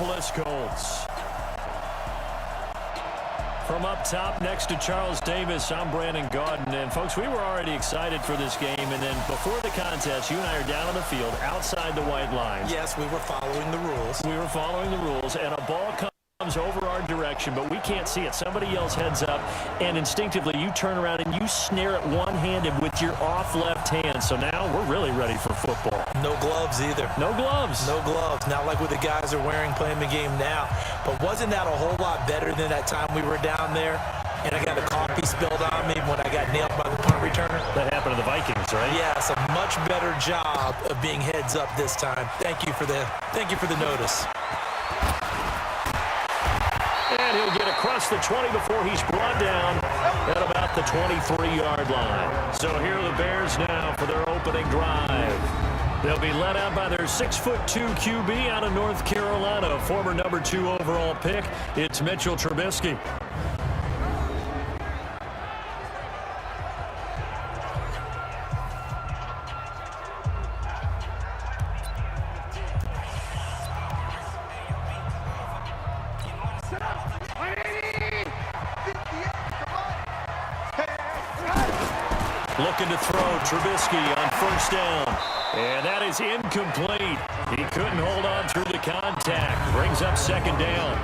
Indianapolis Colts. From up top next to Charles Davis, I'm Brandon Gaudin. And, folks, we were already excited for this game. And then before the contest, you and I are down on the field outside the white lines. Yes, we were following the rules. We were following the rules, and a ball comes over our direction, but we can't see it. Somebody else heads up, and instinctively you turn around and you snare it one-handed with your off left hand. So now we're really ready for football. No gloves either. No gloves. No gloves. Not like what the guys are wearing playing the game now. But wasn't that a whole lot better than that time we were down there and I got a coffee spilled on me when I got nailed by the punt returner? That happened to the Vikings, right? Yes, a much better job of being heads up this time. Thank you for the notice. And he'll get across the 20 before he's brought down at about the 23-yard line. So here are the Bears now for their opening drive. They'll be led out by their 6'2" QB out of North Carolina, former number 2 overall pick. It's Mitchell Trubisky. Looking to throw Trubisky on first down. And that is incomplete. He couldn't hold on through the contact. Brings up second down.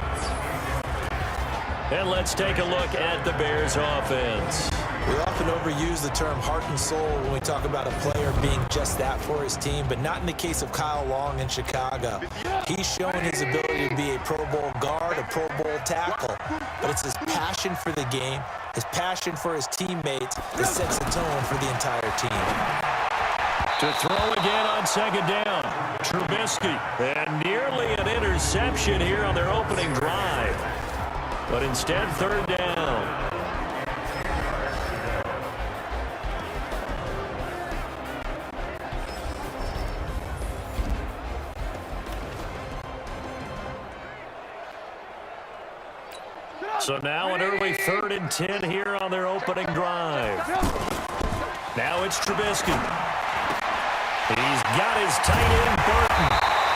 And let's take a look at the Bears offense. We often overuse the term heart and soul when we talk about a player being just that for his team, but not in the case of Kyle Long in Chicago. He's shown his ability to be a Pro Bowl guard, a Pro Bowl tackle, but it's his passion for the game, his passion for his teammates that sets the tone for the entire team. To throw again on second down, Trubisky. And nearly an interception here on their opening drive. But instead, third down. So now an early 3rd and 10 here on their opening drive. Now it's Trubisky. He's got his tight end, Burton.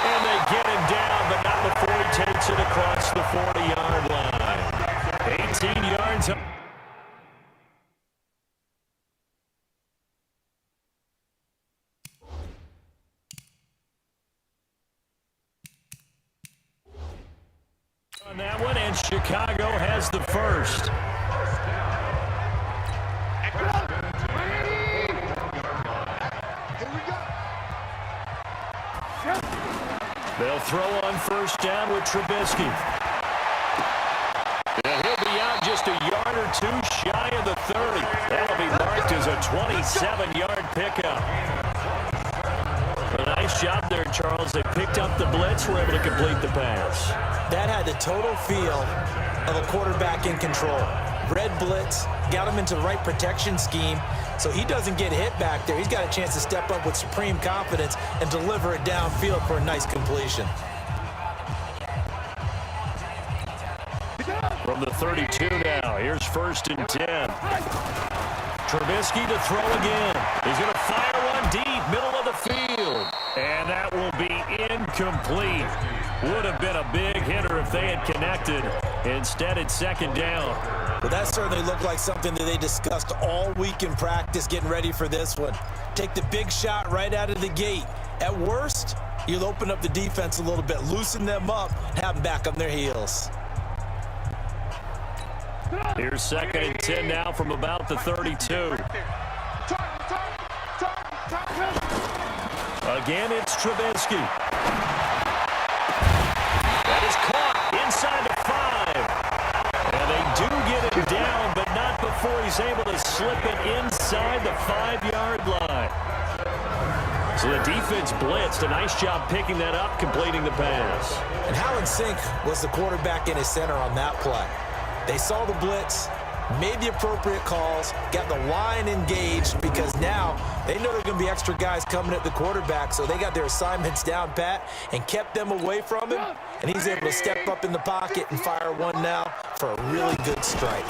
And they get him down, but not before he takes it across the 40-yard line. 18 yards. On that one, and Chicago has the first. They'll throw on first down with Trubisky. And he'll be out just a yard or two shy of the 30. That'll be marked as a 27-yard pickup. A nice job there, Charles. They picked up the blitz, were able to complete the pass. That had the total feel of a quarterback in control. Red blitz, got him into the right protection scheme, so he doesn't get hit back there. He's got a chance to step up with supreme confidence and deliver it downfield for a nice completion. From the 32 now, here's 1st and 10. Trubisky to throw again. He's going to fire one deep, middle of the field. And that will be incomplete. Would have been a big hitter if they had connected. Instead, it's second down. Well, that certainly looked like something that they discussed all week in practice getting ready for this one. Take the big shot right out of the gate. At worst, you'll open up the defense a little bit, loosen them up, have them back on their heels. Here's 2nd and 10 now from about the 32. Again, it's Trubisky. That is caught inside the 5. And they do get him down, but not before he's able to slip it inside the 5-yard line. So the defense blitzed. A nice job picking that up, completing the pass. And how in sync was the quarterback and his center on that play? They saw the blitz, made the appropriate calls, got the line engaged because now they know there are going to be extra guys coming at the quarterback, so they got their assignments down pat and kept them away from him, and he's able to step up in the pocket and fire one now for a really good strike.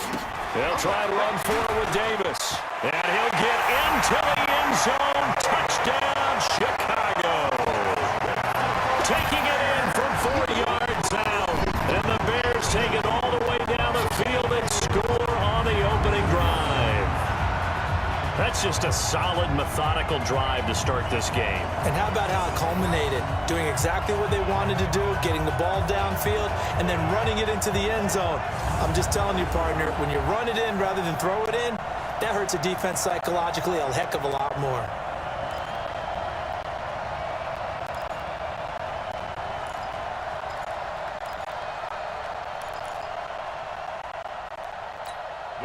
They'll try to run forward with Davis, and he'll get into the end zone. Touchdown, Chicago. Taking it in from 4 yards out. That's just a solid, methodical drive to start this game. And how about how it culminated? Doing exactly what they wanted to do, getting the ball downfield, and then running it into the end zone. I'm just telling you, partner, when you run it in rather than throw it in, that hurts a defense psychologically a heck of a lot more.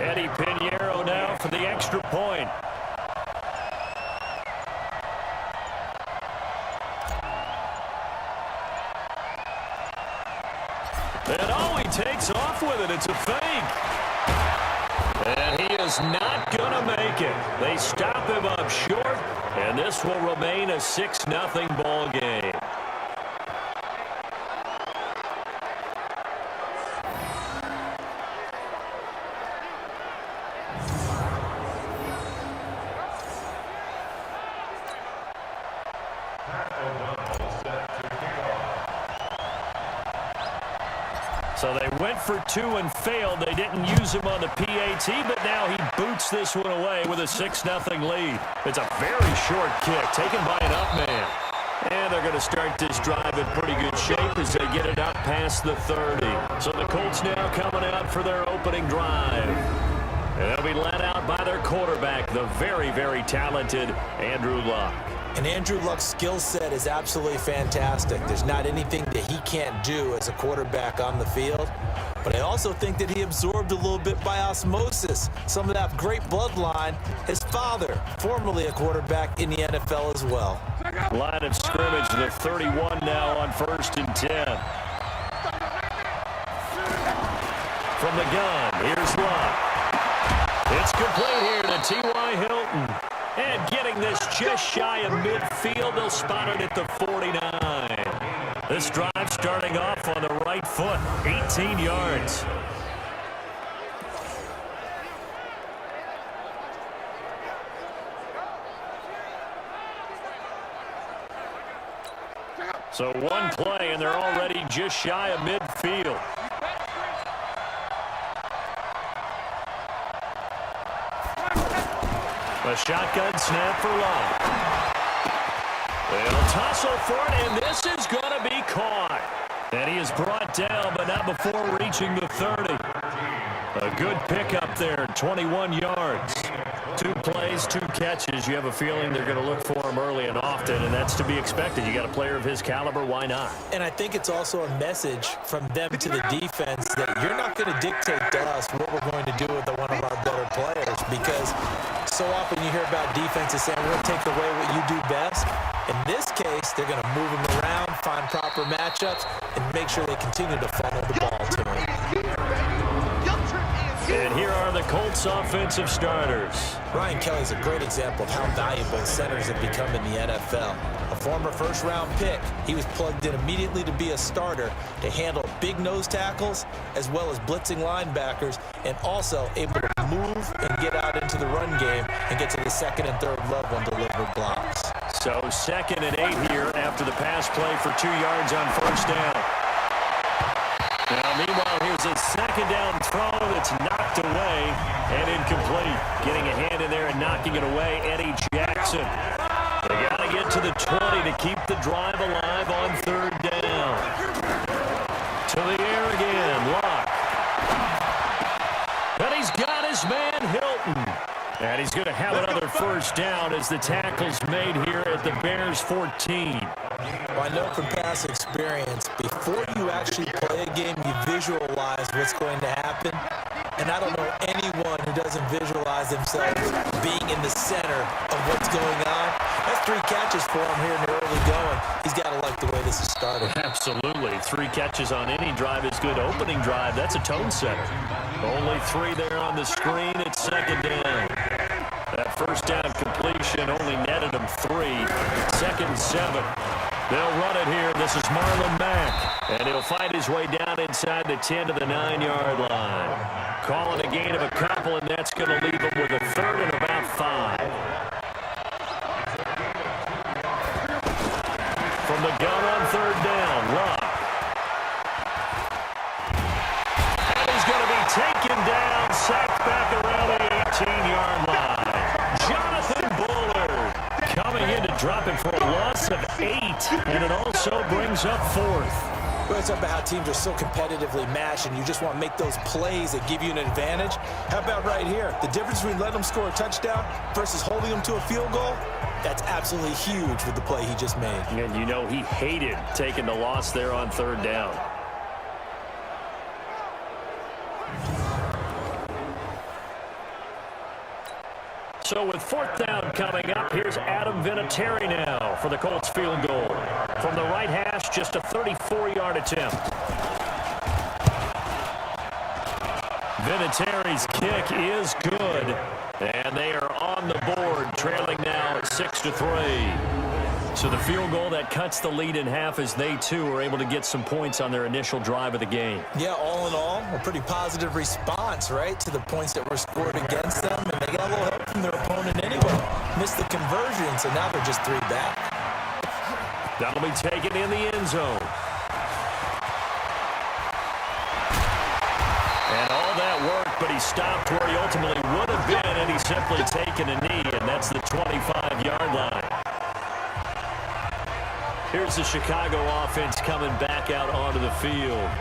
Eddie Pinheiro now for the extra point. And he takes off with it. It's a fake. And he is not going to make it. They stop him up short, and this will remain a 6-0 ball game. So they went for two and failed. They didn't use him on the PAT, but now he boots this one away with a 6-0 lead. It's a very short kick taken by an up man. And they're going to start this drive in pretty good shape as they get it up past the 30. So the Colts now coming out for their opening drive. And they'll be led out by their quarterback, the very, very talented Andrew Luck. And Andrew Luck's skill set is absolutely fantastic. There's not anything that he can't do as a quarterback on the field. But I also think that he absorbed a little bit by osmosis some of that great bloodline. His father, formerly a quarterback in the NFL as well. Line of scrimmage, the 31 now on 1st and 10. From the gun, here's Luck. It's complete here to T.Y. Hilton. And getting this just shy of midfield, they'll spot it at the 49. This drive starting off on the right foot, 18 yards. So one play, and they're already just shy of midfield. A shotgun snap for Luck. They'll tussle for it, and this is going to be caught. And he is brought down, but not before reaching the 30. A good pickup there, 21 yards. 2 plays, 2 catches. You have a feeling they're going to look for him early and often, and that's to be expected. You got a player of his caliber, why not? And I think it's also a message from them to the defense that you're not going to dictate to us what we're going to do with one of our better players, because so often you hear about defenses saying, we're going to take away what you do best. In this case, they're going to move him around, find proper matchups, and make sure they continue to funnel the ball to him. And here are the Colts offensive starters. Ryan Kelly's a great example of how valuable centers have become in the NFL. A former first-round pick, he was plugged in immediately to be a starter to handle big nose tackles as well as blitzing linebackers, and also able to move and get out into the run game and get to the second and third level and deliver blocks. So 2nd and 8 here after the pass play for 2 yards on 1st down. Now, meanwhile, here's a 2nd down throw that's knocked away and incomplete. Getting a hand in there and knocking it away, Eddie Jackson. They got to get to the 20 to keep the drive alive on 3rd down. To the air again, Luck. And he's got his man, Hilton. And he's going to have another 1st down as the tackle's made here at the Bears 14. Well, I know from past experience, before you actually play a game, you visualize what's going to happen. And I don't know anyone who doesn't visualize themselves being in the center of what's going on. That's 3 catches for him here in the early going. He's got to like the way this is started. Absolutely. 3 catches on any drive is good. Opening drive, that's a tone setter. Only 3 there on the screen. It's 2nd down. That 1st down completion only netted him 3. 2nd and 7. They'll run it here. This is Marlon Mack. And he'll fight his way down inside the 10 to the 9-yard line. Calling a gain of a couple, and that's going to leave him with a 3rd and about 5. From the gun on 3rd down, Luck. And he's going to be taken down, sacked back around the 18-yard line. Jonathan dropping for a loss of 8, and it also brings up 4th. Well, it's about how teams are so competitively matched, and you just want to make those plays that give you an advantage. How about right here? The difference between letting them score a touchdown versus holding them to a field goal, that's absolutely huge with the play he just made. And you know he hated taking the loss there on 3rd down. So with 4th down coming up, here's Adam Vinatieri now for the Colts field goal. From the right hash, just a 34-yard attempt. Vinatieri's kick is good, and they are on the board, trailing now at 6-3. So the field goal that cuts the lead in half as they, too, are able to get some points on their initial drive of the game. Yeah, all in all, a pretty positive response, right, to the points that were scored against them, and they got a little help from their opponent anyway. Missed the conversion, so now they're just 3 back. That'll be taken in the end zone. And all that worked, but he stopped where he ultimately would have been, and he's simply taken a knee, and that's the 25-yard line. Here's the Chicago offense coming back out onto the field.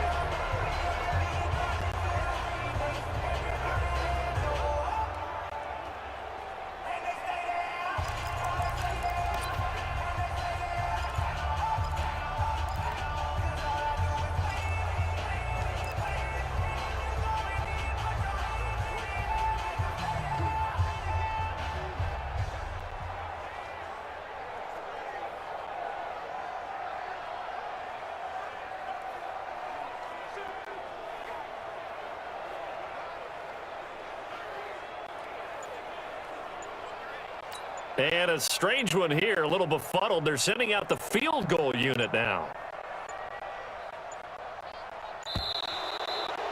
And a strange one here, a little befuddled. They're sending out the field goal unit now.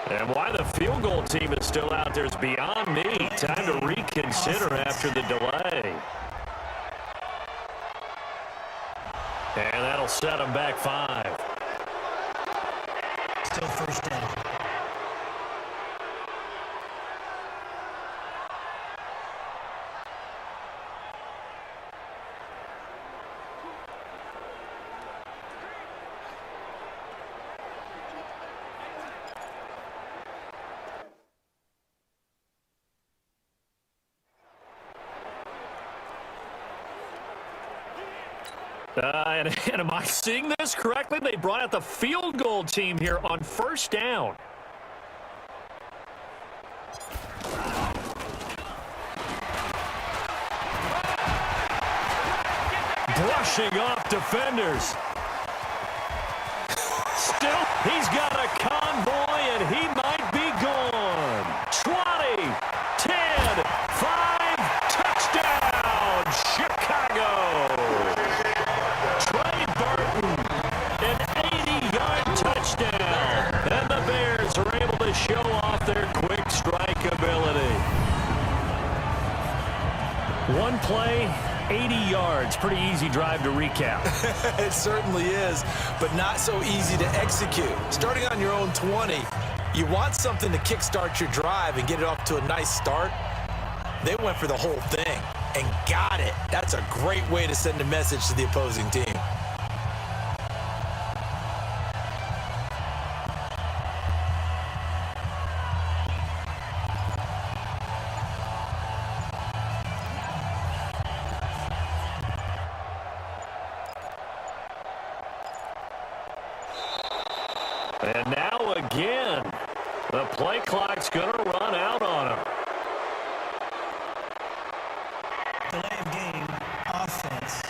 And why the field goal team is still out there is beyond me. Time to reconsider after the delay. And that'll set them back 5. Still 1st down. And am I seeing this correctly? They brought out the field goal team here on 1st down. Brushing off defenders. Still, he's got a convoy, and he might be gone. 20, 10, 5, touchdown, Chicago. An 80-yard touchdown, and the Bears are able to show off their quick strike ability. One play, 80 yards. Pretty easy drive to recap. It certainly is, but not so easy to execute. Starting on your own 20, you want something to kickstart your drive and get it off to a nice start. They went for the whole thing and got it. That's a great way to send a message to the opposing team. And now again, the play clock's going to run out on him. Delay of game, offense.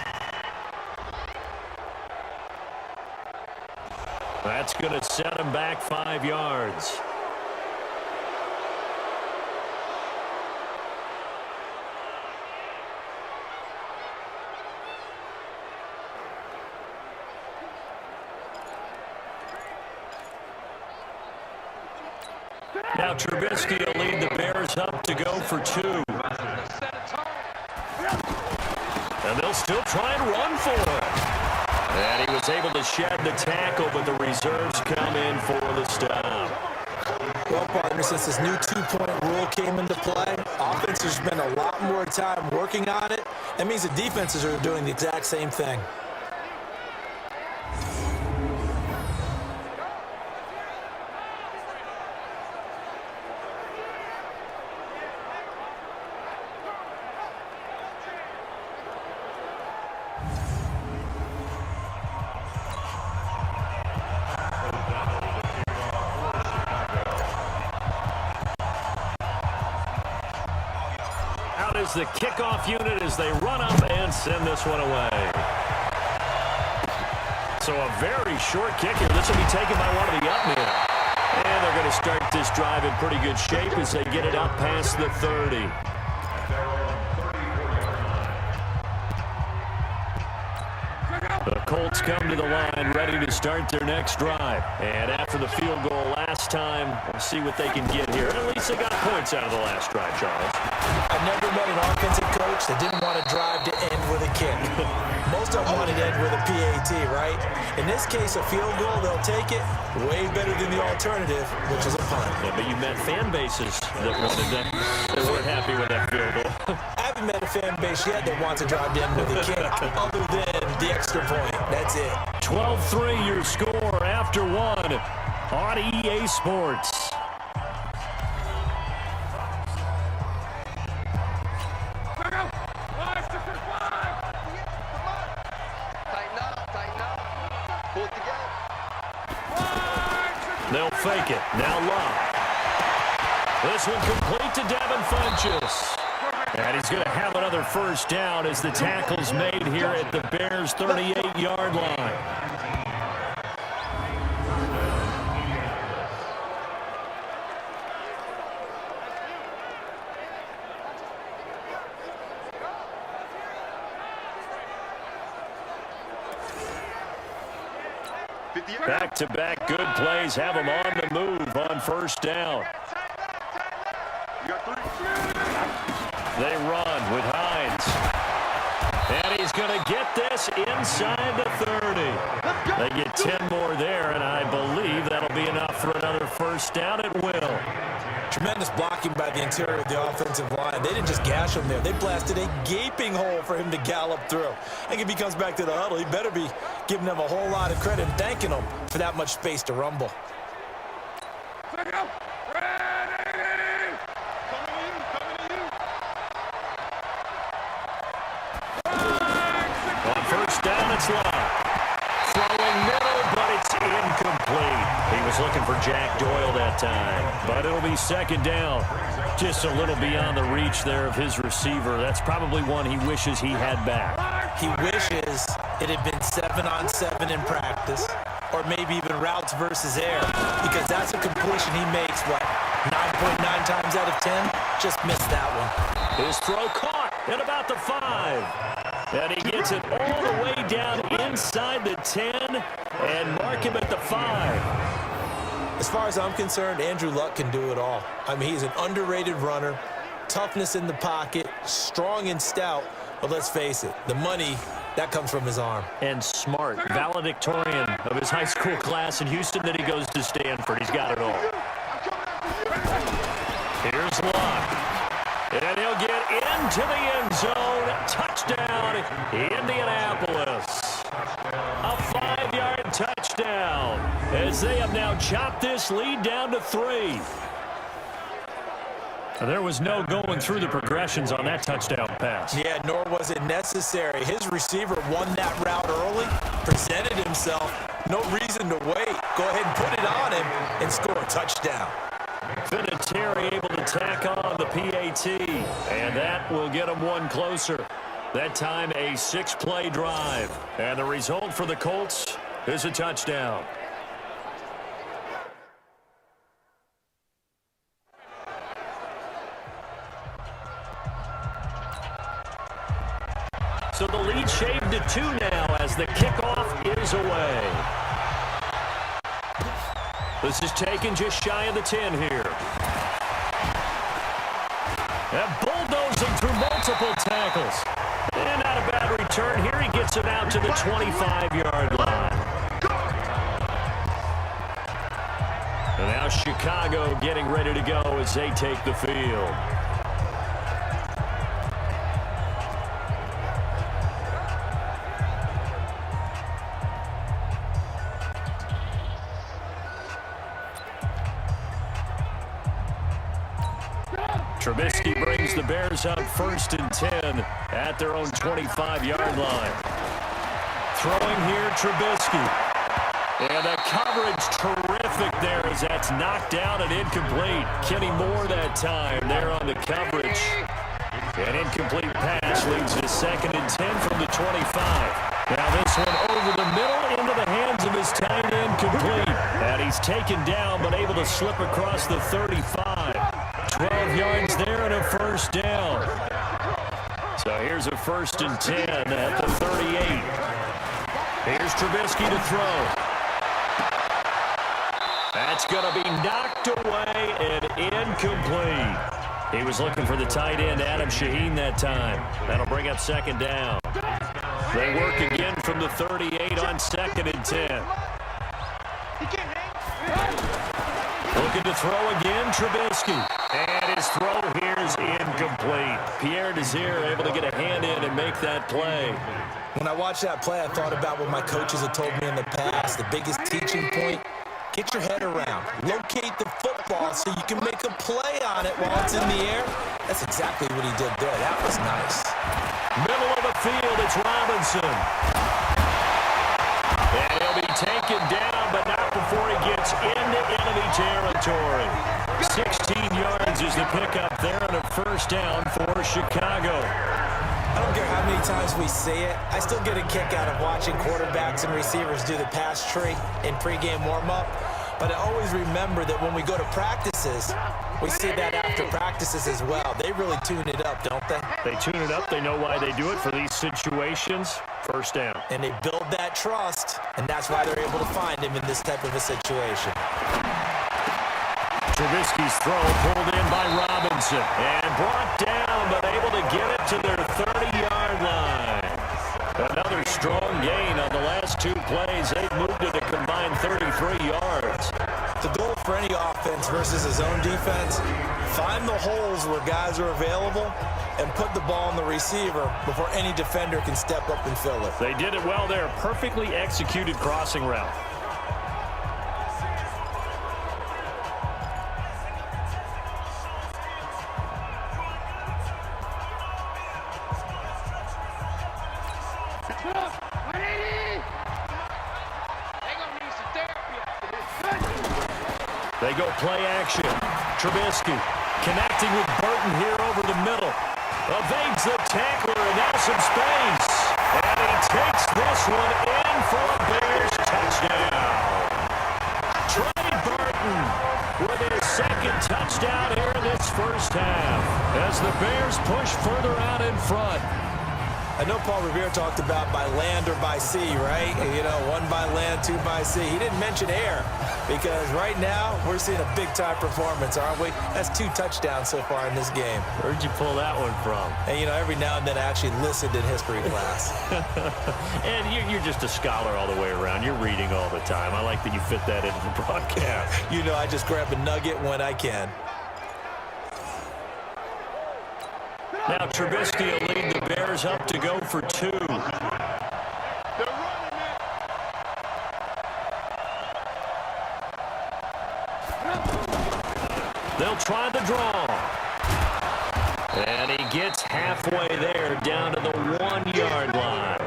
That's going to set him back 5 yards. Now Trubisky will lead the Bears up to go for 2. And they'll still try and run for it. And he was able to shed the tackle, but the reserves come in for the stop. Well, partner, since this new two-point rule came into play, offenses spend a lot more time working on it. That means the defenses are doing the exact same thing. Is the kickoff unit as they run up and send this one away. So a very short kick here. This will be taken by one of the up men. And they're going to start this drive in pretty good shape as they get it up past the 30. The Colts come to the line ready to start their next drive. And after the field goal last time, we'll see what they can get here. At least they got points out of the last drive, Charles. I've never met an offensive coach that didn't want to drive to end with a kick. Most of them wanted to end with a PAT, right? In this case, a field goal, they'll take it. Way better than the alternative, which is a punt. Yeah, but you met fan bases that wanted that. They weren't happy with that field goal. I haven't met a fan base yet that wants to drive to end with a kick other than the extra point. That's it. 12-3 your score after one on EA Sports. They'll fake it. Now Love. This one complete to Devin Funchess. And he's going to have another first down as the tackle's made here at the Bears' 38-yard line. Back-to-back good plays have him on the move on first down. They run with Hines. And he's going to get this inside the 30. They get 10 more there, and I believe that'll be enough for another first down at will. Tremendous blocking by the interior of the offensive line. They didn't just gash him there. They blasted a gaping hole for him to gallop through. I think if he comes back to the huddle, he better be giving them a whole lot of credit and thanking them for that much space to rumble. On first down, it's Love. Throwing middle, but it's incomplete. He was looking for Jack Doyle that time, but it'll be second down. Just a little beyond the reach there of his receiver. That's probably one he wishes he had back. He wishes it had been 7-on-7 in practice, or maybe even routes versus air, because that's a completion he makes, 9.9 times out of 10? Just missed that one. His throw caught at about the 5. And he gets it all the way down inside the 10 and mark him at the 5. As far as I'm concerned, Andrew Luck can do it all. I mean, he's an underrated runner, toughness in the pocket, strong and stout, but let's face it, the money, that comes from his arm. And smart, valedictorian of his high school class in Houston, then he goes to Stanford. He's got it all. Here's Luck. And he'll get into the end zone. Touchdown, Indianapolis. A 5-yard touchdown as they have now chopped this lead down to 3. There was no going through the progressions on that touchdown pass. Yeah, nor was it necessary. His receiver won that route early, presented himself. No reason to wait. Go ahead and put it on him and score a touchdown. Vinatieri able to tack on the PAT, and that will get him one closer. That time a 6-play drive, and the result for the Colts is a touchdown. So the lead shaved to 2 now as the kickoff is away. This is taken just shy of the 10 here. And bulldozing through multiple tackles. And not a bad return here. He gets it out to the 25-yard line. And now Now Chicago getting ready to go as they take the field. Trubisky brings the Bears up 1st and 10 at their own 25-yard line. Throwing here, Trubisky. And the coverage terrific there as that's knocked down and incomplete. Kenny Moore that time there on the coverage. An incomplete pass leads to 2nd and 10 from the 25. Now this one over the middle into the hands of his tight end, complete. And he's taken down but able to slip across the 35. 12 yards there and a 1st down. So here's a 1st and 10 at the 38. Here's Trubisky to throw. That's going to be knocked away and incomplete. He was looking for the tight end, Adam Shaheen, that time. That'll bring up 2nd down. They work again from the 38 on 2nd and 10. Looking to throw again, Trubisky. And his throw here is incomplete. Pierre Desir able to get a hand in and make that play. When I watched that play, I thought about what my coaches have told me in the past. The biggest teaching point, get your head around. Locate the football so you can make a play on it while it's in the air. That's exactly what he did there. That was nice. Middle of the field, it's Robinson. And he'll be taken down, but not before he gets into enemy territory. 16 yards is the pickup there on a 1st down for Chicago. I don't care how many times we say it, I still get a kick out of watching quarterbacks and receivers do the pass tree in pregame warm-up. But I always remember that when we go to practices, we see that after practices as well. They really tune it up, don't they? They tune it up. They know why they do it for these situations. 1st down. And they build that trust, and that's why they're able to find him in this type of a situation. Trubisky's throw pulled in by Robinson and brought down, but able to get it to their 30-yard line. Another strong gain on the last 2 plays. They've moved it a combined 33 yards. The goal for any offense versus his own defense, find the holes where guys are available and put the ball on the receiver before any defender can step up and fill it. They did it well there. Perfectly executed crossing route. They go play action. Trubisky connecting with Burton here over the middle. Evades the tackler and now some space. And he takes this one in for a Bears touchdown. Trey Burton with his 2nd touchdown here in this 1st half as the Bears push further out in front. I know Paul Revere talked about by land or by sea, right? You know, 1 by land, 2 by sea. He didn't mention air because right now we're seeing a big-time performance, aren't we? That's 2 touchdowns so far in this game. Where'd you pull that one from? And, you know, every now and then I actually listened in history class. And you're just a scholar all the way around. You're reading all the time. I like that you fit that into the broadcast. You know, I just grab a nugget when I can. Now Trubisky will lead the Bears up to go for 2. They'll try the draw. And he gets halfway there down to the 1-yard line.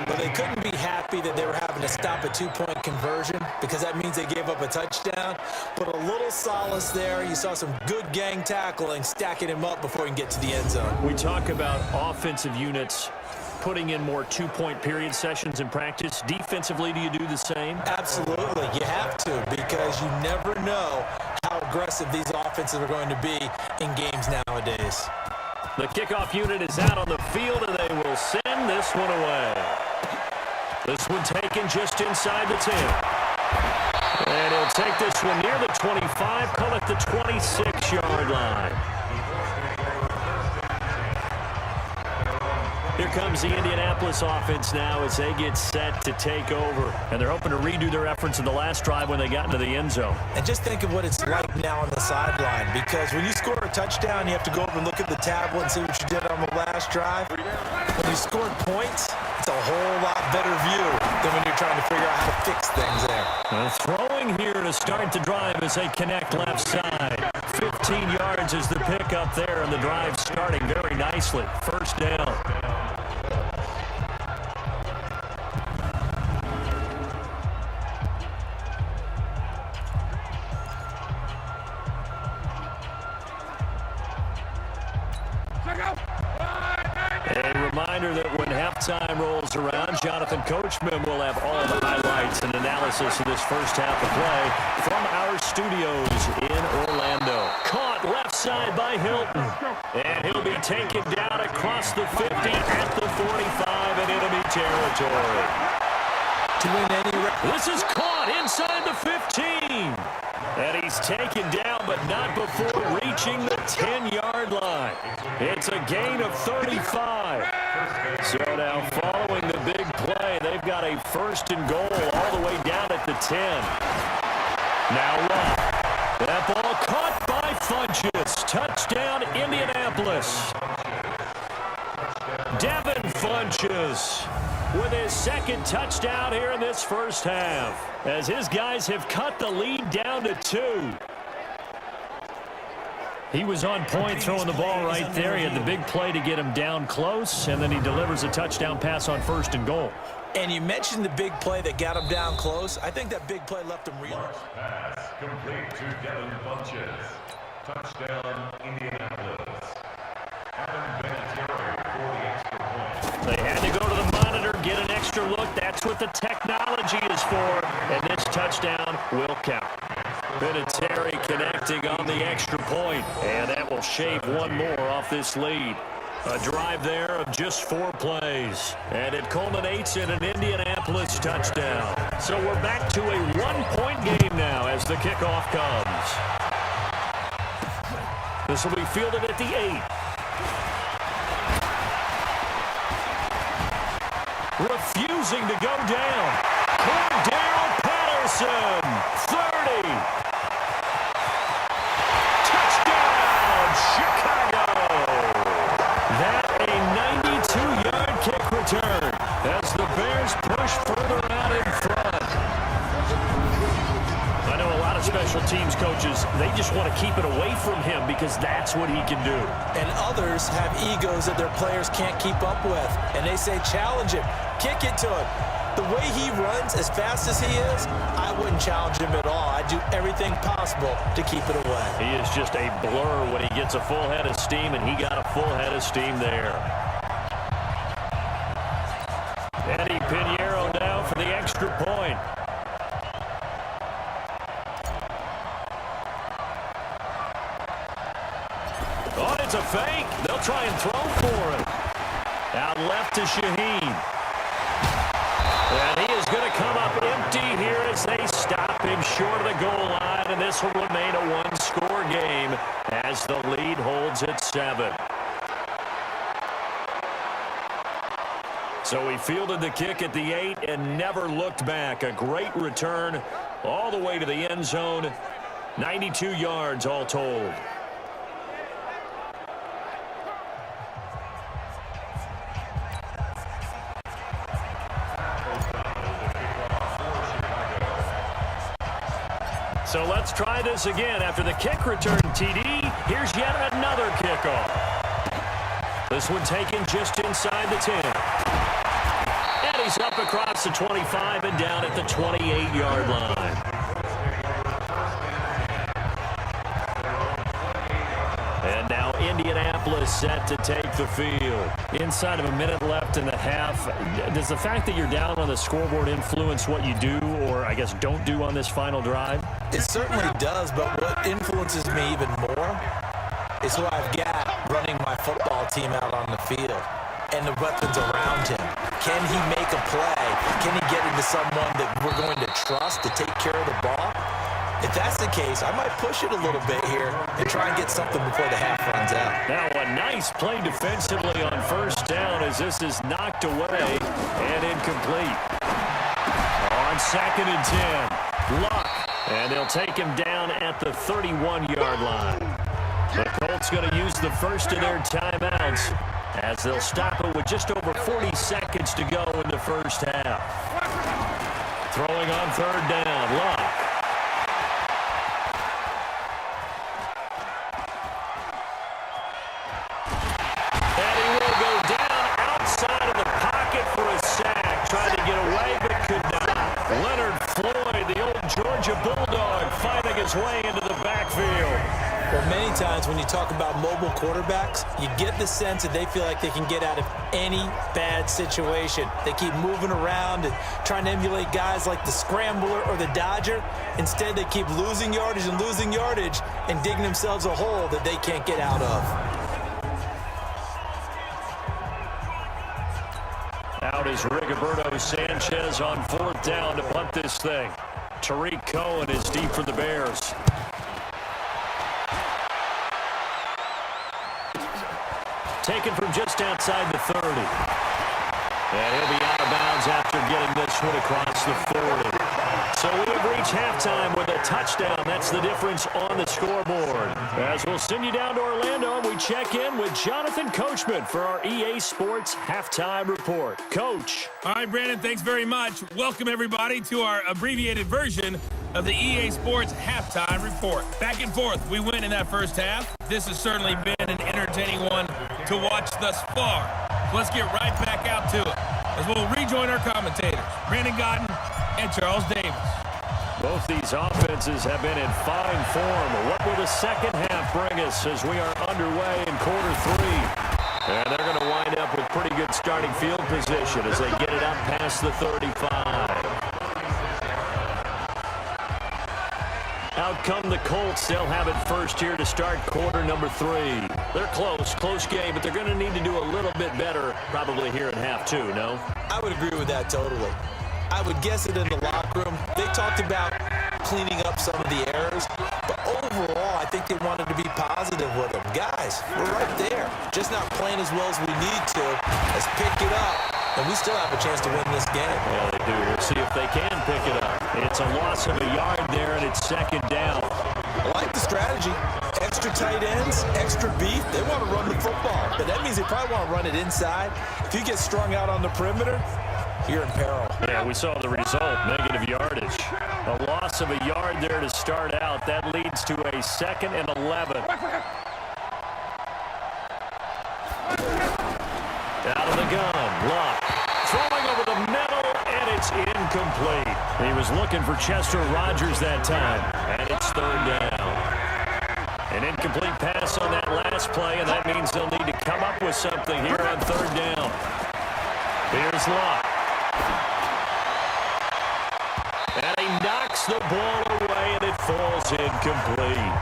But they couldn't be happy that they were having to stop a 2-point conversion because that means they gave up a touchdown. But a little solace there. You saw some good gang tackling, stacking him up before he can get to the end zone. We talk about offensive units putting in more 2-point period sessions in practice. Defensively, do you do the same? Absolutely. You have to because you never know how aggressive these offenses are going to be in games nowadays. The kickoff unit is out on the field, and they will send this one away. This one taken just inside the 10. And he'll take this one near the 25, call it the 26-yard line. Here comes the Indianapolis offense now as they get set to take over. And they're hoping to redo their efforts in the last drive when they got into the end zone. And just think of what it's like now on the sideline, because when you score a touchdown, you have to go over and look at the tablet and see what you did on the last drive. When you scored points, it's a whole lot better view than when you're trying to figure out how to fix things there. Throwing here to start the drive as they connect left side. 15 yards is the pickup there, and the drive starting very nicely. First down. A reminder that when halftime rolls around, Jonathan Coachman will have all the highlights and analysis of this first half of play from our studios in Orlando. Caught left side by Hilton. And he'll be taken down across the 50 at the 45 in enemy territory. This is caught inside the 15. And he's taken down, but not before reaching the 10-yard line. It's a gain of 35. So now following the big play, they've got a first and goal all the way down at the 10. Now what? That ball caught by Funchess. Touchdown, Indianapolis. Devin Funchess with his second touchdown here in this first half, as his guys have cut the lead down to 2. He was on point throwing the ball right there. He had the big play to get him down close, and then he delivers a touchdown pass on first and goal. And you mentioned the big play that got him down close. I think that big play left him real. Pass complete to Devin Funchess. Touchdown, Indianapolis. Evan Vinatieri for the extra point. They had to go to the monitor, get an extra look. That's what the technology is for. And this touchdown will count. Vinatieri connecting on the extra point. And that will shave one more off this lead. A drive there of just 4 plays. And it culminates in an Indianapolis touchdown. So we're back to a 1-point game now as the kickoff comes. This will be fielded at the 8. Refusing to go down. Cordell Patterson, 30. Touchdown, Chicago. That a 92-yard kick return as the Bears push further out in front. I know a lot of special teams coaches, they just want to keep it away from him because that's what he can do. And others have egos that their players can't keep up with. And they say, challenge him, kick it to him. The way he runs as fast as he is, I wouldn't challenge him at all. I'd do everything possible to keep it away. He is just a blur when he gets a full head of steam, and he got a full head of steam there. Eddie Pinheiro now for the extra point. Oh, it's a fake. They'll try and throw for it. Out left to Shaheen. And he is going to come up empty here as they stop him short of the goal line. And this will remain a one-score game as the lead holds at 7. So he fielded the kick at the 8 and never looked back. A great return all the way to the end zone. 92 yards all told. So let's try this again. After the kick return, TD, here's yet another kickoff. This one taken just inside the 10. And he's up across the 25 and down at the 28-yard line. And now Indianapolis set to take the field. Inside of a minute left in the half, does the fact that you're down on the scoreboard influence what you do or, I guess, don't do on this final drive? It certainly does, but what influences me even more is who I've got running my football team out on the field and the weapons around him. Can he make a play? Can he get into someone that we're going to trust to take care of the ball? If that's the case, I might push it a little bit here and try and get something before the half runs out. Now a nice play defensively on first down as this is knocked away and incomplete. On 2nd and 10, Luck, and they'll take him down at the 31-yard line. The Colts going to use the first of their timeouts as they'll stop it with just over 40 seconds to go in the first half. Throwing on 3rd down, Luck. And he will go down outside of the pocket for a sack. Tried to get away but could not. Leonard Floyd, the old Georgia Bulldog, finding his way into the backfield. Well, many times when you talk about mobile quarterbacks, you get the sense that they feel like they can get out of any bad situation. They keep moving around and trying to emulate guys like the Scrambler or the Dodger. Instead, they keep losing yardage and digging themselves a hole that they can't get out of. Out is Rigoberto Sanchez on 4th down to punt this thing. Tariq Cohen is deep for the Bears. Taken from just outside the 30. And he'll be out of bounds after getting this one across the 40. So we have reached halftime with a touchdown. That's the difference on the scoreboard. As we'll send you down to Orlando, we check in with Jonathan Coachman for our EA Sports Halftime Report. Coach. All right, Brandon, thanks very much. Welcome, everybody, to our abbreviated version of the EA Sports Halftime Report. Back and forth, we win in that first half. This has certainly been an entertaining one to watch thus far. So let's get right back out to it as we'll rejoin our commentators, Brandon Godden and Charles Davis. Both these offenses have been in fine form. What will the second half bring us as we are underway in quarter 3? And they're going to wind up with pretty good starting field position as they get it up past the 35. Out come the Colts. They'll have it first here to start quarter number 3. They're close game, but they're going to need to do a little bit better probably here in half 2, no? I would agree with that totally. I would guess it in the locker room. They talked about cleaning up some of the errors, but overall, I think they wanted to be positive with them. Guys, we're right there. Just not playing as well as we need to. Let's pick it up, and we still have a chance to win this game. Yeah, they do. We'll see if they can pick it up. It's a loss of a yard there, and it's 2nd down. I like the strategy. Extra tight ends, extra beef. They want to run the football, but that means they probably want to run it inside. If you get strung out on the perimeter, you're in peril. Yeah, we saw the result, negative yardage. A loss of a yard there to start out. That leads to a 2nd and 11. Out of the gun, Luck. Throwing over the middle, and it's incomplete. He was looking for Chester Rogers that time, and it's 3rd down. An incomplete pass on that last play, and that means they'll need to come up with something here on 3rd down. Here's Luck. And he knocks the ball away, and it falls incomplete.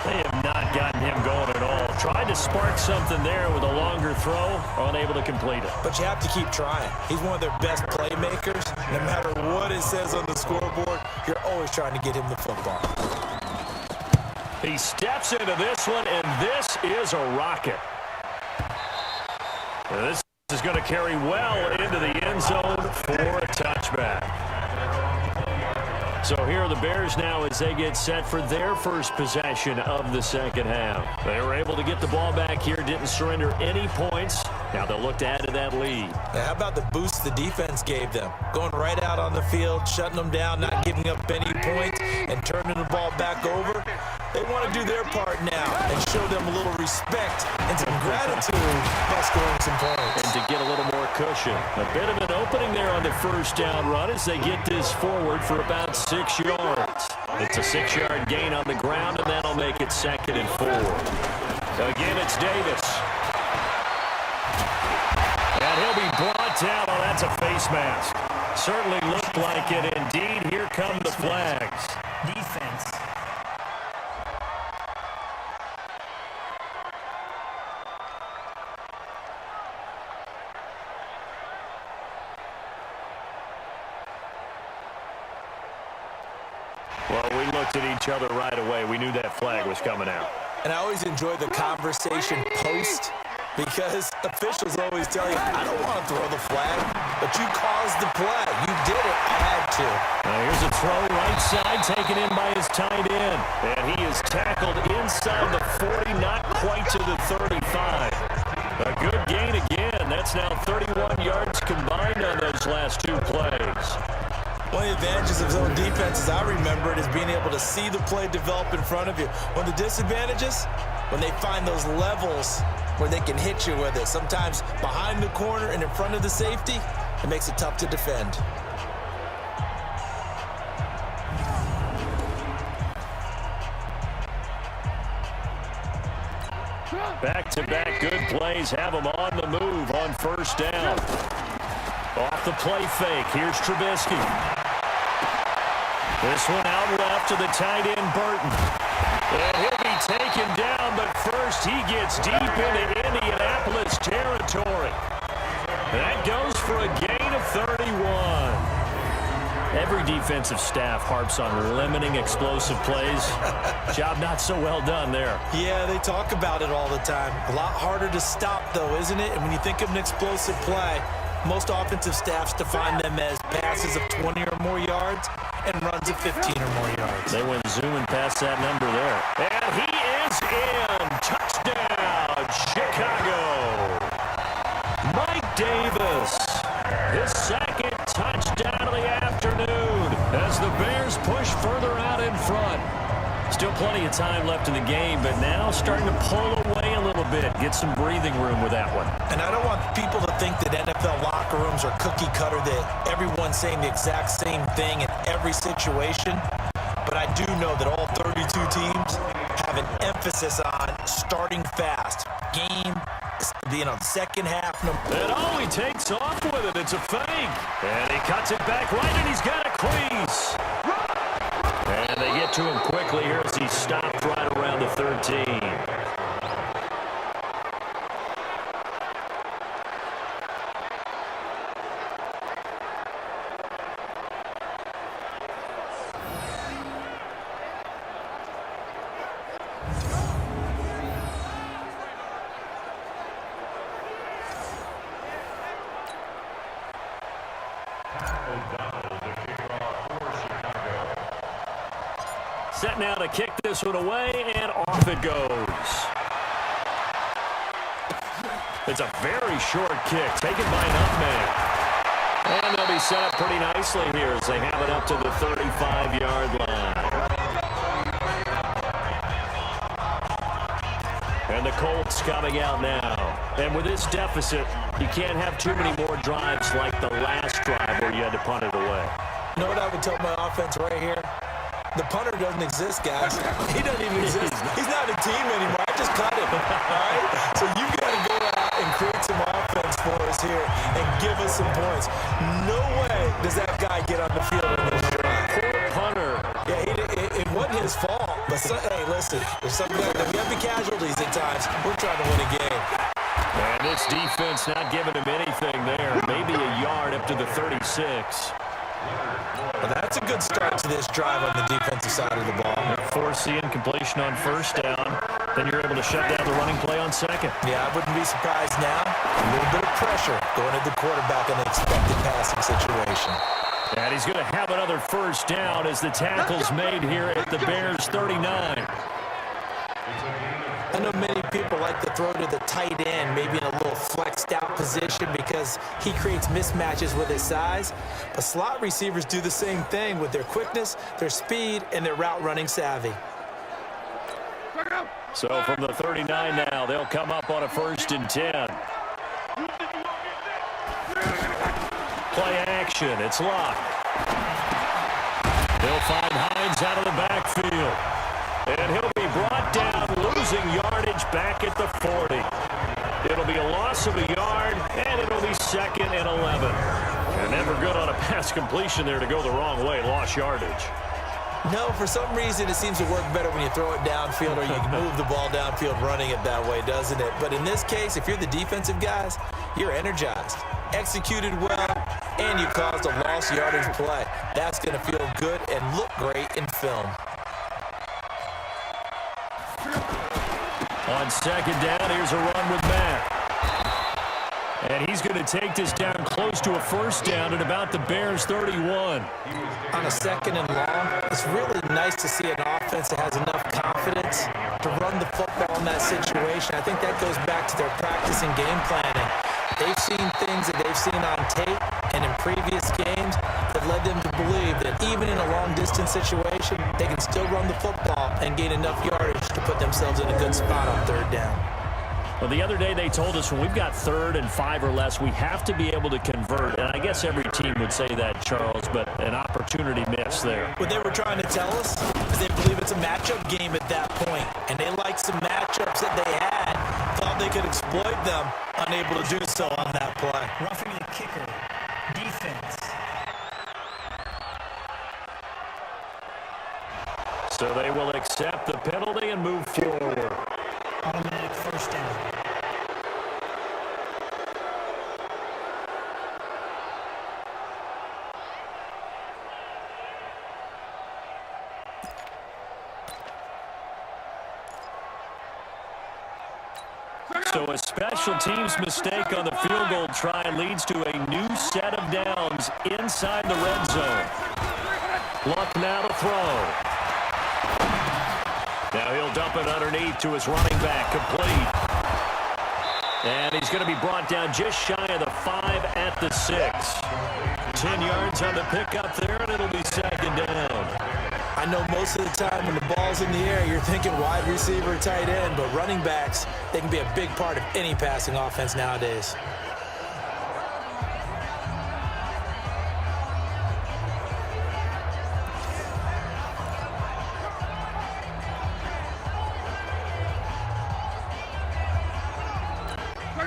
They have not gotten him going at all. Tried to spark something there with a longer throw, unable to complete it. But you have to keep trying. He's one of their best playmakers. No matter what it says on the scoreboard, you're always trying to get him the football. He steps into this one, and this is a rocket. This is going to carry well into the end zone for a touchback. So here are the Bears now as they get set for their first possession of the second half. They were able to get the ball back here, didn't surrender any points. Now they'll look to add to that lead. Now, how about the boost the defense gave them? Going right out on the field, shutting them down, not giving up any points, and turning the ball back over. They want to do their part now and show them a little respect and some gratitude by scoring some points. And to get a little more cushion. A bit of an opening there on the first down run as they get this forward for about 6 yards. It's a 6-yard gain on the ground, and that'll make it 2nd and 4. Again, it's Davis. And he'll be brought down. Oh, that's a face mask. Certainly looked like it. Indeed, here come the flags. Defense. Well, we looked at each other right away. We knew that flag was coming out. And I always enjoy the conversation post because officials always tell you, I don't want to throw the flag, but you caused the play. You did it. I had to. Now here's a throw right side taken in by his tight end. And he is tackled inside the 40, not quite to the 35. A good gain again. That's now 31 yards combined on those last two plays. One of the advantages of zone defense, as I remember it, is being able to see the play develop in front of you. One of the disadvantages, when they find those levels where they can hit you with it, sometimes behind the corner and in front of the safety, it makes it tough to defend. Back-to-back good plays have them on the move on first down. Off the play fake, here's Trubisky. This one out left to the tight end, Burton. And he'll be taken down, but first he gets deep into Indianapolis territory. That goes for a gain of 31. Every defensive staff harps on limiting explosive plays. Job not so well done there. Yeah, they talk about it all the time. A lot harder to stop, though, isn't it? And when you think of an explosive play, most offensive staffs define them as passes of 20 or more yards and runs of 15 or more yards. They went zooming past that number there. And he is in. Touchdown, Chicago. Mike Davis, his second touchdown of the afternoon as the Bears push further out in front. Still plenty of time left in the game, but now starting to pull away a little bit. Get some breathing room with that one. And I don't want people to think that NFL locker rooms are cookie cutter, that everyone's saying the exact same thing in every situation. But I do know that all 32 teams have an emphasis on starting fast. Game, second half. And all he takes off with it, it's a fake. And he cuts it back right, and he's got a crease. And they get to him quickly here as he stopped right around the 13. Set now to kick this one away, and off it goes. It's a very short kick, taken by an up man. And they'll be set up pretty nicely here as they have it up to the 35-yard line. And the Colts coming out now. And with this deficit, you can't have too many more drives like the last drive where you had to punt it away. You know what I would tell my offense right here? The punter doesn't exist, guys. He doesn't even exist. He's not a team anymore. I just cut him, all right? So you've got to go out and create some offense for us here and give us some points. No way does that guy get on the field in this drive. Poor punter. Yeah, it wasn't his fault. But, hey, listen, there's some guys that we have the casualties at times. We're trying to win a game. And this defense not giving him anything there. Maybe a yard up to the 36. Well, that's a good start to this drive on the defensive side of the ball. Force the incompletion on first down. Then you're able to shut down the running play on second. Yeah, I wouldn't be surprised now. A little bit of pressure going at the quarterback in an expected passing situation. And he's going to have another first down as the tackle's made here at the Bears' 39. I know many people like to throw to the tight end, maybe in a little flexed out position because he creates mismatches with his size. But slot receivers do the same thing with their quickness, their speed, and their route running savvy. So from the 39 now, they'll come up on a 1st and 10. Play action, it's locked. They'll find Hines out of the backfield. And he'll be brought down, losing yardage back at the 40. It'll be a loss of a yard, and it'll be 2nd and 11. And never good on a pass completion there to go the wrong way, lost yardage. No, for some reason it seems to work better when you throw it downfield or you move the ball downfield running it that way, doesn't it? But in this case, if you're the defensive guys, you're energized, executed well, and you caused a lost yardage play. That's going to feel good and look great in film. On second down, here's a run with Matt. And he's going to take this down close to a first down at about the Bears' 31. On a second and long, it's really nice to see an offense that has enough confidence to run the football in that situation. I think that goes back to their practice and game planning. They've seen things that they've seen on tape and in previous games that led them to believe that even in a long-distance situation, they can still run the football and gain enough yardage to put themselves in a good spot on third down. Well, the other day they told us when we've got 3rd and 5 or less, we have to be able to convert. And I guess every team would say that, Charles, but an opportunity missed there. What they were trying to tell us is they believe it's a matchup game at that point, and they liked some matchups that they had, thought they could exploit them, unable to do so on that play. Roughing the kicker. Defense. So they will accept the penalty and move forward. Automatic first down. So a special teams mistake on the field goal try leads to a new set of downs inside the red zone. Luck now to throw. Now he'll dump it underneath to his running back, complete. And he's going to be brought down just shy of the 5 at the 6. 10 yards on the pickup there, and it'll be second down. I know most of the time when the ball's in the air, you're thinking wide receiver, tight end, but running backs, they can be a big part of any passing offense nowadays.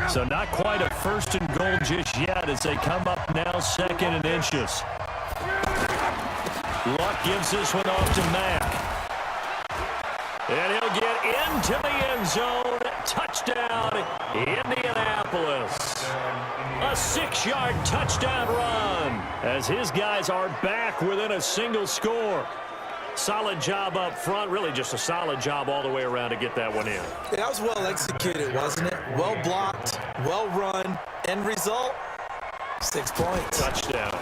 So not quite a 1st and goal just yet as they come up now 2nd and inches. Luck gives this one off to Mack. And he'll get into the end zone. Touchdown, Indianapolis. A 6-yard touchdown run as his guys are back within a single score. Solid job up front, really just a solid job all the way around to get that one in. That was well executed, wasn't it? Well blocked, well run, end result, 6 points. Touchdown.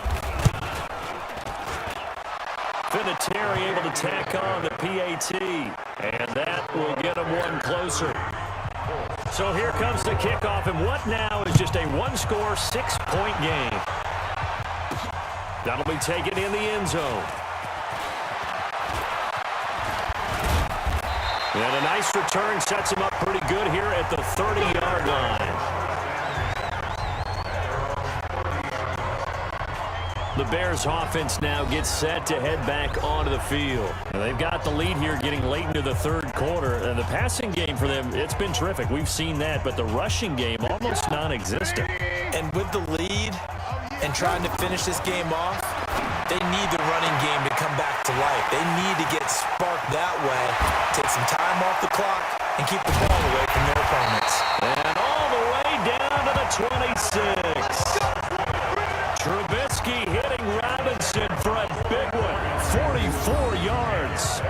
Vinatieri able to tack on the PAT, and that will get him one closer. So here comes the kickoff, and what now is just a one-score, 6-point game. That'll be taken in the end zone. And a nice return sets him up pretty good here at the 30-yard line. The Bears offense now gets set to head back onto the field. And they've got the lead here getting late into the 3rd quarter. And the passing game for them, it's been terrific. We've seen that, but the rushing game almost non-existent. And with the lead and trying to finish this game off, they need the running game to come back to life. They need to get sparked that way, take some time off the clock, and keep the ball away from their opponents. And all the way down to the 26. Trubisky hitting Robinson for a big one, 44 yards.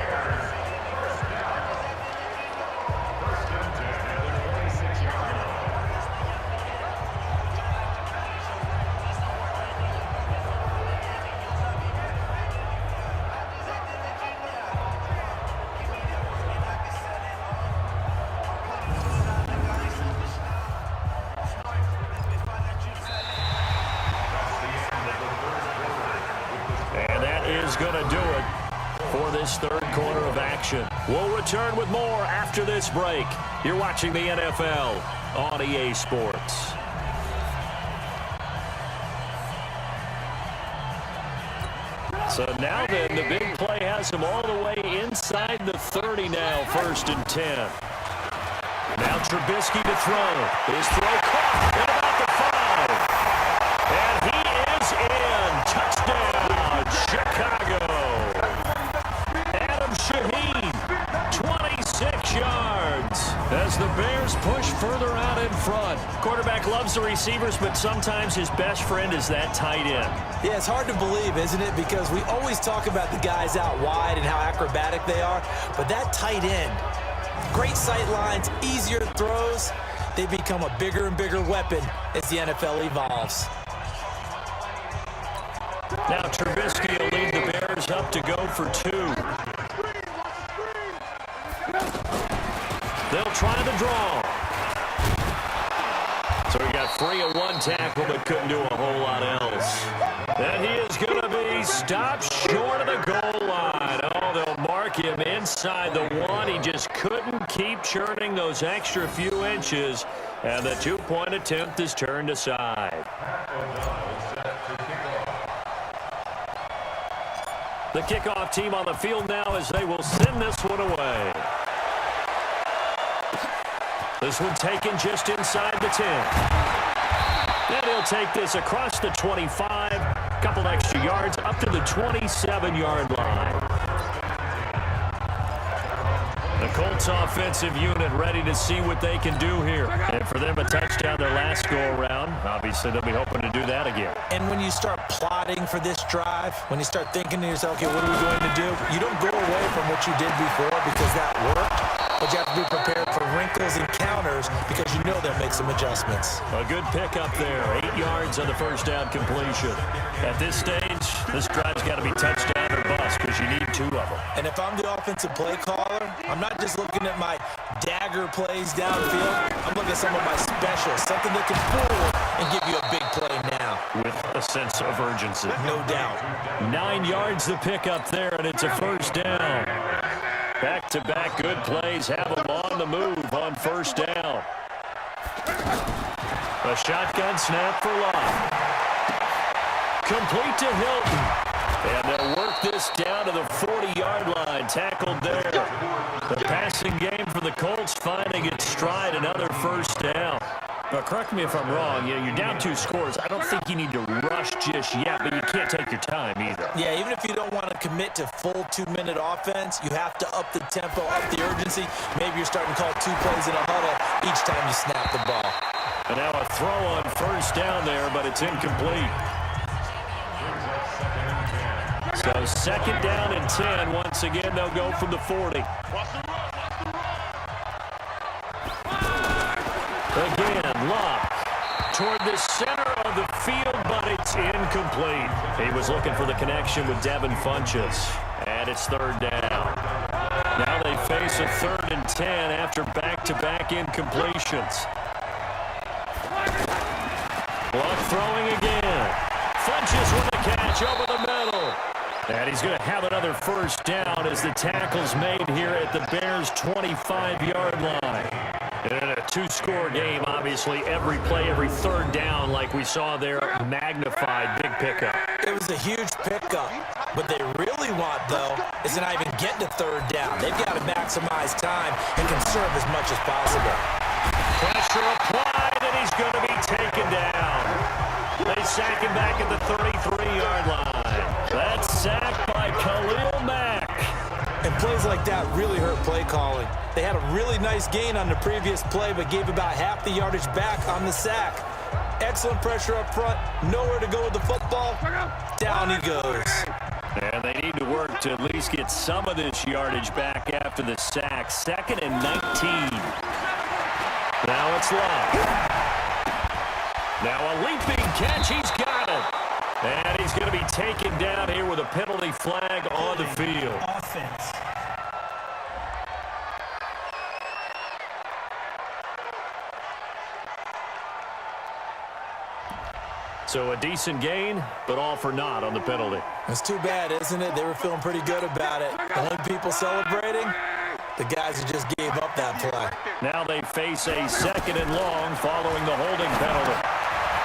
Going to do it for this 3rd quarter of action. We'll return with more after this break. You're watching the NFL on EA Sports. So now then, the big play has him all the way inside the 30 now, 1st and 10. Now Trubisky to throw. His throw caught at about the 5. And he is in. Touchdown. Chicago. Adam Shaheen, 26 yards as the Bears push further out in front. Quarterback loves the receivers, but sometimes his best friend is that tight end. Yeah, it's hard to believe, isn't it? Because we always talk about the guys out wide and how acrobatic they are, but that tight end, great sight lines, easier throws, they become a bigger and bigger weapon as the NFL evolves. Now Trubisky will lead the Bears up to go for 2. They'll try the draw. So he got free of 1 tackle, but couldn't do a whole lot else. And he is going to be stopped short of the goal line. Oh, they'll mark him inside the 1. He just couldn't keep churning those extra few inches, and the 2-point attempt is turned aside. The kickoff team on the field now as they will send this one away. This one taken just inside the 10. And he'll take this across the 25, couple extra yards up to the 27-yard line. The Colts offensive unit ready to see what they can do here. And for them, a touchdown their last go-around. Obviously, they'll be hoping to do that again. And when you start plotting for this drive, when you start thinking to yourself, okay, what are we going to do? You don't go away from what you did before because that worked. But you have to be prepared for wrinkles and counters because you know they'll make some adjustments. A good pickup there. 8 yards on the first down completion. At this stage, this drive's got to be touchdown or bust because you need 2 of them. And if I'm the offensive play caller, I'm not just looking at my dagger plays downfield. I'm looking at some of my specials, something that can fool and give you a big play now. With a sense of urgency. No doubt. 9 yards the pickup there, and it's a first down. Back-to-back good plays have them on the move on first down. A shotgun snap for Locke. Complete to Hilton. And they'll work this down to the 40-yard line. Tackled there. The passing game for the Colts finding its stride. Another first down. But correct me if I'm wrong. You know, you're down 2 scores. I don't think you need to rush just yet, but you can't take your time either. Yeah, even if you don't want to commit to full 2-minute offense, you have to up the tempo, up the urgency. Maybe you're starting to call 2 plays in a huddle each time you snap the ball. And now a throw on first down there, but it's incomplete. So second down and 10. Once again, they'll go from the 40. Again, Locke toward the center of the field, but it's incomplete. He was looking for the connection with Devin Funchess. And it's third down. Now they face a 3rd and 10 after back-to-back incompletions. Locke throwing again. Funchess with a catch over the middle. And he's going to have another first down as the tackle's made here at the Bears' 25-yard line. In a 2-score game, obviously, every play, every third down, like we saw there, magnified, big pickup. It was a huge pickup. What they really want, though, is to not even get to 3rd down. They've got to maximize time and conserve as much as possible. Pressure applied, and he's going to be taken down. They sack him back at the 33-yard line. That's sacked by Khalil Mack. And plays like that really hurt play calling. They had a really nice gain on the previous play, but gave about half the yardage back on the sack. Excellent pressure up front. Nowhere to go with the football. Down he goes. And they need to work to at least get some of this yardage back after the sack. 2nd and 19. Now it's Locke. Now a leaping catch. He's got it. And he's going to be taken down here with a penalty flag on the field. Offense. So a decent gain, but all for naught on the penalty. It's too bad, isn't it? They were feeling pretty good about it. The only people celebrating, the guys who just gave up that play. Now they face a 2nd and long following the holding penalty.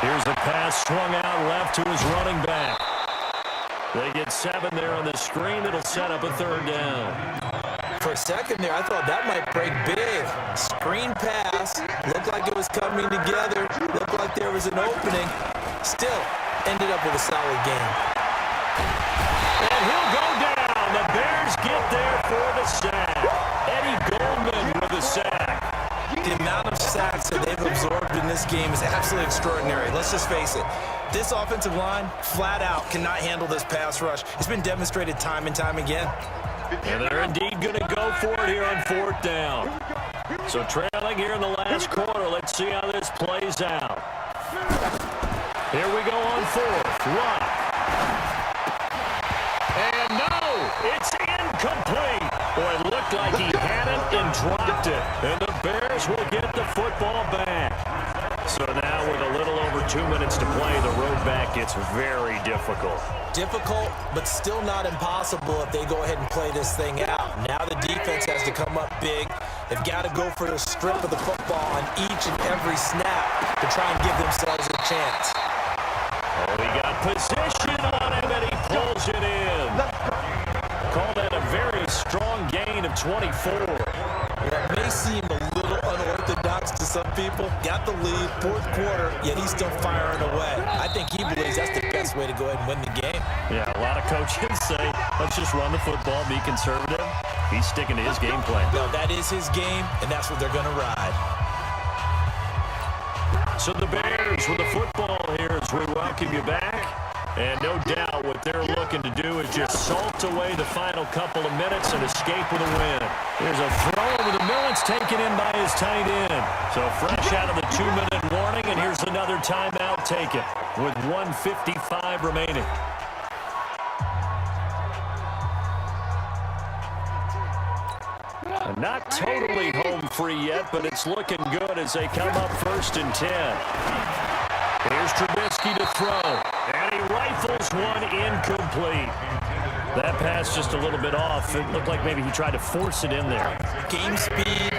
Here's the pass swung out left to his running back. They get 7 there on the screen. It'll set up a 3rd down. For a second there, I thought that might break big. Screen pass. Looked like it was coming together. Looked like there was an opening. Still, ended up with a solid game. And he'll go down. The Bears get there for the sack. Eddie Goldman with the sack. The amount of sacks that they've absorbed in this game is absolutely extraordinary. Let's just face it. This offensive line, flat out, cannot handle this pass rush. It's been demonstrated time and time again. And they're indeed going to go for it here on 4th down. So trailing here in the last quarter. Let's see how this plays out. Here we go on 4th. Run. And no, it's incomplete. Boy, it looked like he had it and dropped it. And the Bears will get the football back. So now with a little over 2 minutes to play, the road back gets very difficult. Difficult, but still not impossible if they go ahead and play this thing out. Now the defense has to come up big. They've got to go for the strip of the football on each and every snap to try and give themselves a chance. Oh, he got position on him, and he pulls it in. Call that a very strong gain of 24. That may seem a little unorthodox to some people. Got the lead, 4th quarter, yet he's still firing away. I think he believes that's the best way to go ahead and win the game. Yeah, a lot of coaches say, let's just run the football, be conservative. He's sticking to his game plan. No, that is his game, and that's what they're going to ride. So the Bears with the football here as we welcome you back. And no doubt what they're looking to do is just salt away the final couple of minutes and escape with a win. Here's a throw over the middle. It's taken in by his tight end. So fresh out of the 2-minute warning, and here's another timeout taken with 1:55 remaining. Not totally home free yet, but it's looking good as they come up 1st and 10. Here's Trubisky to throw, and he rifles one incomplete. That pass just a little bit off. It looked like maybe he tried to force it in there. Game speed,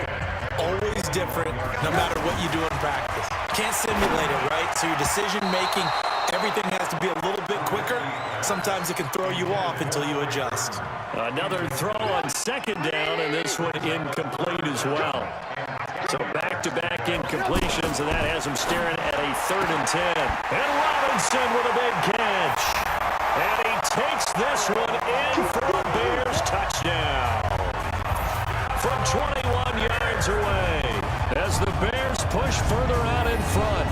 always different, no matter what you do in practice. Can't simulate it, right? So your decision-making, everything has to be a little bit quicker. Sometimes it can throw you off until you adjust. Another throw on 2nd down, and this one incomplete as well. So back-to-back incompletions, and that has him staring at a 3rd and 10. And Robinson with a big catch. And he takes this one in for a Bears touchdown. From 21 yards away, as the Bears push further out in front.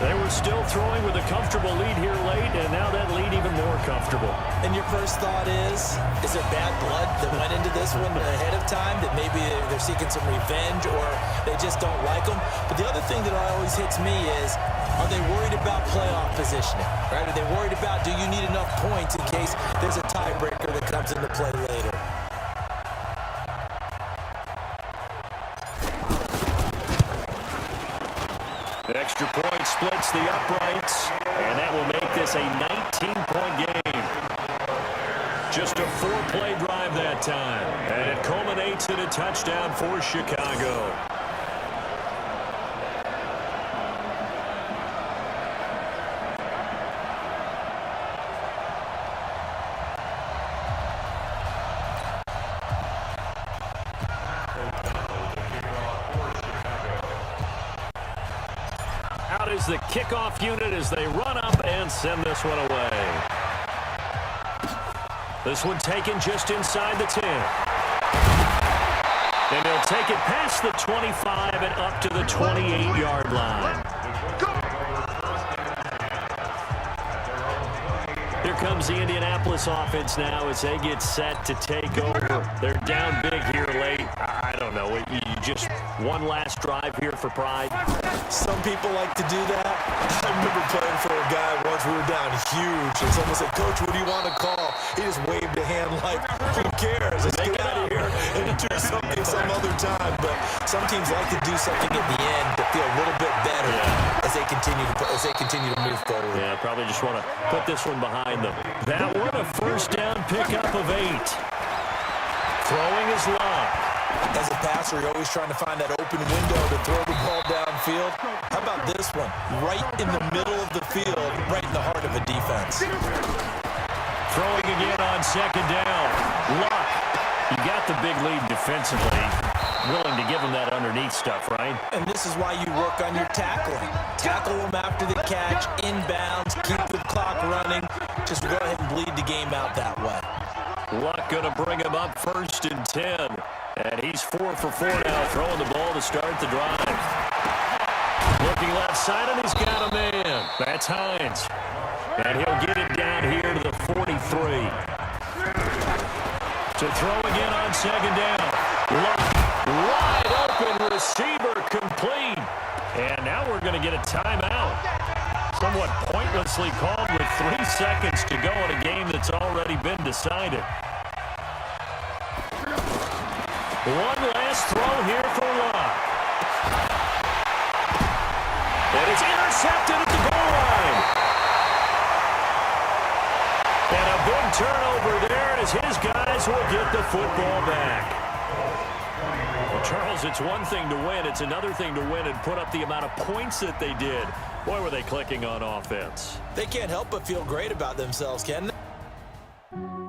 They were still throwing with a comfortable lead here late, and now that lead even more comfortable. And your first thought is there bad blood that went into this one ahead of time, that maybe they're seeking some revenge or they just don't like them? But the other thing that always hits me is, are they worried about playoff positioning? Right? Are they worried about, do you need enough points in case there's a tiebreaker that comes into play later? The extra point splits the uprights, and that will make this a 19-point game. Just a 4-play drive that time, and it culminates in a touchdown for Chicago. Out is the kickoff unit as they run up and send this one away. This one taken just inside the 10. And they'll take it past the 25 and up to the 28-yard line. Here comes the Indianapolis offense now as they get set to take over. They're down big here late. I don't know. You just one last drive here for pride. Some people like to do that. I remember playing for a guy once. We were down huge, and someone said, "Coach, what do you want to call?" He just waved a hand like, "Who cares? Let's get out of here and do something some other time." But some teams like to do something at the end to feel a little bit better as they continue to move forward. Yeah, probably just want to put this one behind them. That one a first down pickup of 8. Throwing is Love. As a passer, you're always trying to find that open window to throw the ball downfield. How about this one? Right in the middle of the field, right in the heart of a defense. Throwing again on 2nd down. Luck. You got the big lead defensively. Willing to give them that underneath stuff, right? And this is why you work on your tackling. Tackle them after the catch, inbounds, keep the clock running. Just go ahead and bleed the game out that way. Luck going to bring him up 1st and 10. And he's 4 for 4 now, throwing the ball to start the drive. Looking left side, and he's got a man. That's Hines. And he'll get it down here to the 43. To throw again on second down. Wide open receiver complete. And now we're going to get a timeout. Somewhat pointlessly called with 3 seconds to go in a game that's already been decided. One last throw here for Locke. And it's intercepted at the goal line. And a big turnover there as his guys will get the football back. Well, Charles, it's one thing to win. It's another thing to win and put up the amount of points that they did. Boy, were they clicking on offense. They can't help but feel great about themselves, can they?